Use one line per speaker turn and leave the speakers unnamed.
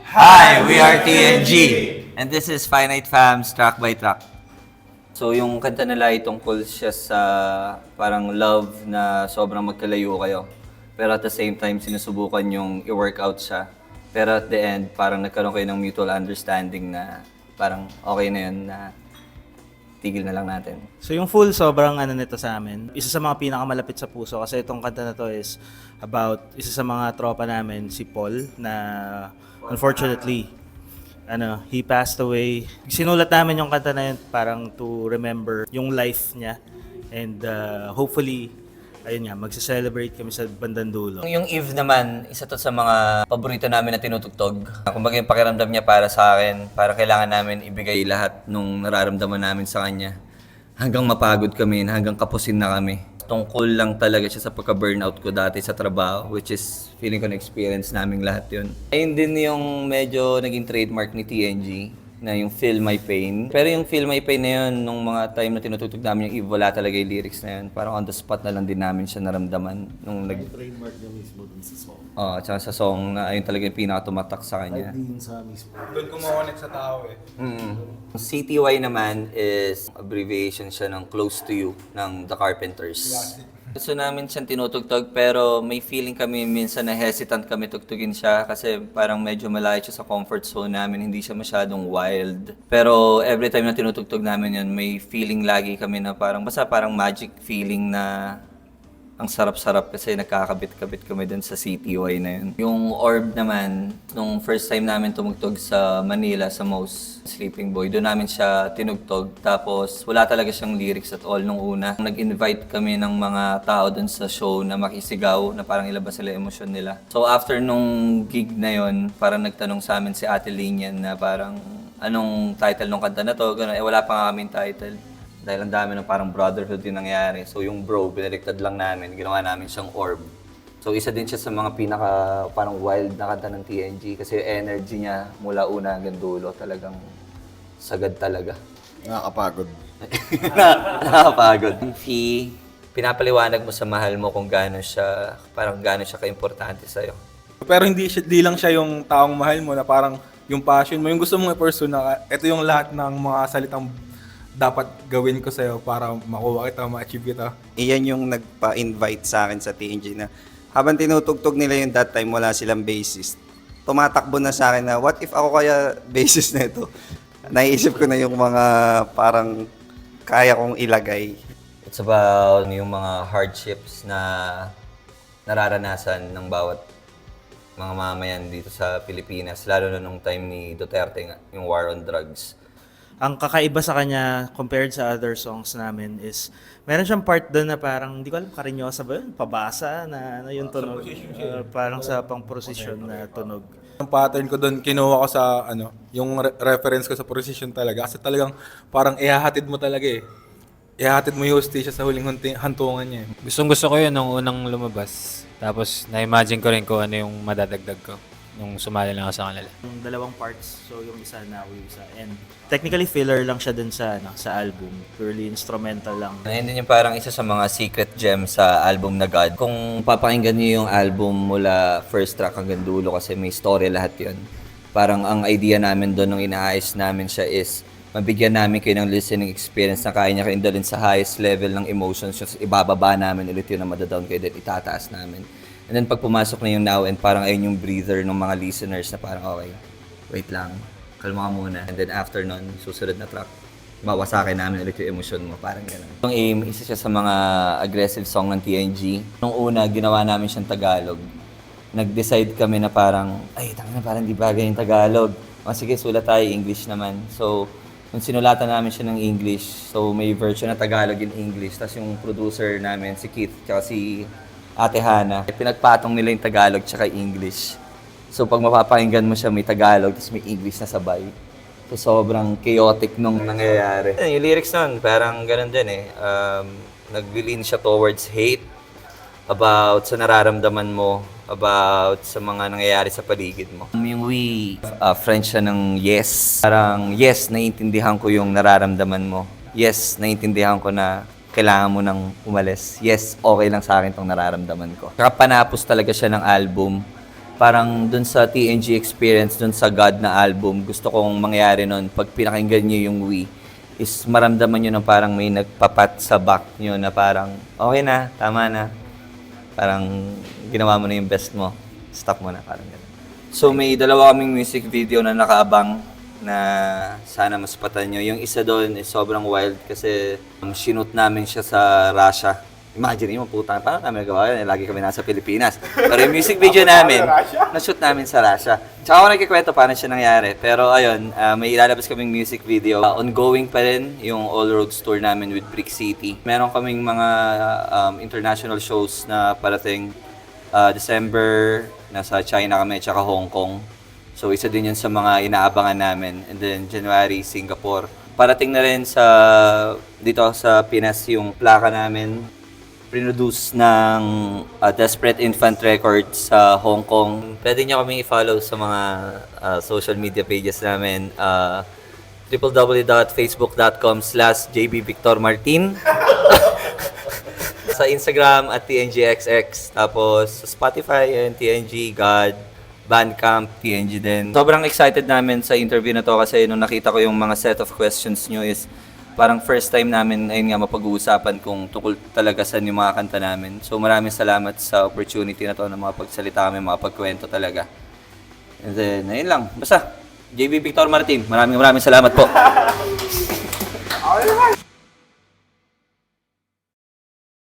Hi, we are TNG. And this is Finite Fams Track by Track. So yung kanta nila ay tungkol siya sa parang love na sobrang magkalayo kayo. Pero at the same time, sinusubukan yung i-workout siya. Pero at the end, parang nagkaroon kayo ng mutual understanding na parang okay na yun na tigil na lang natin.
So yung full sobrang nito sa amin. Isa sa mga pinakamalapit sa puso kasi itong kanta na to is about isa sa mga tropa namin, si Paul, na unfortunately he passed away. Sinulat namin yung kanta na yun parang to remember yung life niya. And hopefully, ayun nga, magse-celebrate kami sa bandang dulo.
Yung Eve naman, isa to sa mga paborito namin na tinutugtog. Kumbaga yung pakiramdam niya para sa akin, para kailangan namin ibigay lahat nung nararamdaman namin sa kanya. Hanggang mapagod kami, hanggang kapusin na kami. Tungkol lang talaga siya sa pagka-burnout ko dati sa trabaho, which is feeling ko na-experience naming lahat yun. Ayun din yung medyo naging trademark ni TNG, na yung Feel My Pain. Pero yung Feel My Pain na yun, nung mga time na tinutugtog namin yung Eve, wala talaga yung lyrics na yun. Parang on the spot na lang din namin siya naramdaman. Nung
Trademark niya mismo dun sa song.
Oo, tsaka sa song na ayun talaga yung pinaka-tumatak sa kanya.
Ay, din sa mismo.
Doon kumakonek sa tao eh.
CTY naman is abbreviation siya ng Close to You ng The Carpenters. Gusto namin siyang tinutugtog pero may feeling kami minsan na hesitant kami tugtugin siya kasi parang medyo malayo siya sa comfort zone namin, hindi siya masyadong wild. Pero every time na tinutugtog namin yun, may feeling lagi kami na parang basta parang magic feeling na ang sarap-sarap kasi nagkakabit-kabit kami dun sa CTY na yun. Yung Orb naman, nung first time namin tumugtog sa Manila, sa Most Sleeping Boy, doon namin siya tinugtog. Tapos wala talaga siyang lyrics at all nung una. Nag-invite kami ng mga tao dun sa show na makisigaw, na parang ilabas sila emosyon nila. So after nung gig na yun, parang nagtanong sa amin si Ate Linian na parang anong title nung kanta na to? Ganun, wala pa nga kaming title. Dahil ang dami ng parang brotherhood yung nangyari. So yung bro, binaliktad lang namin, ginawa namin siyang Orb. So isa din siya sa mga pinaka parang wild na kanta ng TNG kasi energy niya mula una hanggang dulo talagang sagad talaga.
Nakakapagod.
Nakakapagod. Fee, pinapaliwanag mo sa mahal mo kung gaano siya, parang gaano siya kaimportante sa'yo.
Pero di lang siya yung taong mahal mo na parang yung passion mo, yung gusto mong i-pursue na ito yung lahat ng mga salitang dapat gawin ko sa'yo para makuha kita, ma-achieve kita.
Iyan yung nagpa-invite sa akin sa TNG na habang tinutugtog nila yung that time wala silang bassist. Tumatakbo na sa akin na what if ako kaya bassist na ito? Naiisip ko na yung mga parang kaya kong ilagay.
It's about yung mga hardships na nararanasan ng bawat mga mamayan dito sa Pilipinas, lalo na nung time ni Duterte nga, yung war on drugs.
Ang kakaiba sa kanya compared sa other songs namin is meron siyang part doon na parang hindi ko alam, karinyosa ba yun? Pabasa na ano yung tunog. Parang sa pang-procession na tunog.
Yung pattern ko doon, kinuha ko sa yung reference ko sa precision talaga. Kasi talagang parang ihahatid mo talaga eh. Ihahatid mo yung hostisya sa huling hantungan niya eh.
Gustong-gusto ko yun nung unang lumabas. Tapos na-imagine ko rin kung ano yung madadagdag ko nung sumali lang ako sa kanila.
Yung dalawang parts, so yung isa na yung isa. And technically filler lang siya dun sa sa album. Purely instrumental lang.
And then yung parang isa sa mga secret gem sa album na God. Kung papakinggan niyo yung album mula first track hanggang dulo kasi may story lahat yun. Parang ang idea namin doon nung inaayos namin siya is mabigyan namin kayo ng listening experience na kaya niya kayo indalhin sa highest level ng emotions. Ibababa namin ulit yun na madadown kayo then itataas namin. And then pag pumasok na yung Now and parang ayun yung breather ng mga listeners na parang okay, wait lang, kalma ka muna. And then after nun, susunod na track, mawasakin namin ulit yung emosyon mo, parang gano'n. Yung Aim, isa siya sa mga aggressive song ng TNG. Nung una, ginawa namin siyang Tagalog. Nag-decide kami na parang, ay, tangina, parang di bagay yung Tagalog. O sige, sulat tayo, English naman. So, nung sinulatan namin siya ng English, so may version na Tagalog in English. Tapos yung producer namin, si Keith, tsaka si Ate Hana, pinagpatong nila yung Tagalog tsaka English. So pag mapapakinggan mo siya, may Tagalog, tapos may English na sabay. So sobrang chaotic nung nangyayari. Yung lyrics nun, parang ganun din eh. Nag-lean siya towards hate, about sa nararamdaman mo, about sa mga nangyayari sa paligid mo. Yung we, French siya ng yes. Parang yes, naiintindihan ko yung nararamdaman mo. Yes, naiintindihan ko na kailangan mo nang umalis. Yes, okay lang sa akin tong nararamdaman ko. Saka panapos talaga siya ng album. parang dun sa TNG experience, dun sa God na album, gusto kong mangyari nun, pag pinakinggan nyo yung We, is maramdaman nyo na parang may nagpapat sa back nyo na parang, okay na, tama na. Parang ginawa mo na yung best mo. Stop mo na, parang gano'n. So may dalawa kaming music video na nakaabang na sana maspatan nyo. Yung isa doon is sobrang wild kasi shoot namin siya sa Russia. Imagine mo, puta, paano namin nagawa yun? Lagi kami nasa Pilipinas. Pero yung music video namin, na-shoot namin sa Russia. Tsaka ako nagkikwento paano siya nangyari. Pero ayun, may ilalabas kaming music video. Ongoing pa rin yung All Roads Tour namin with Brick City. Meron kaming mga international shows na parating. December, nasa China kami, tsaka Hong Kong. So isa din yun sa mga inaabangan namin. And then January, Singapore. Parating na rin sa dito sa Pinas yung plaka namin. Produce ng Desperate Infant Records sa Hong Kong. Pwede nyo kami i-follow sa mga social media pages namin. www.facebook.com/jbvictormartin Sa Instagram at TNGXX. Tapos sa Spotify, TNG, God, Bandcamp, TNG din. Sobrang excited namin sa interview na to kasi nung nakita ko yung mga set of questions nyo is parang first time namin ayun nga mapag-uusapan kung tungkol talaga sa yung mga kanta namin. So maraming salamat sa opportunity na to na makapagsalita kami, makapagkwento talaga. And then, ayun lang. Basta, JB Victor Martin, maraming salamat po.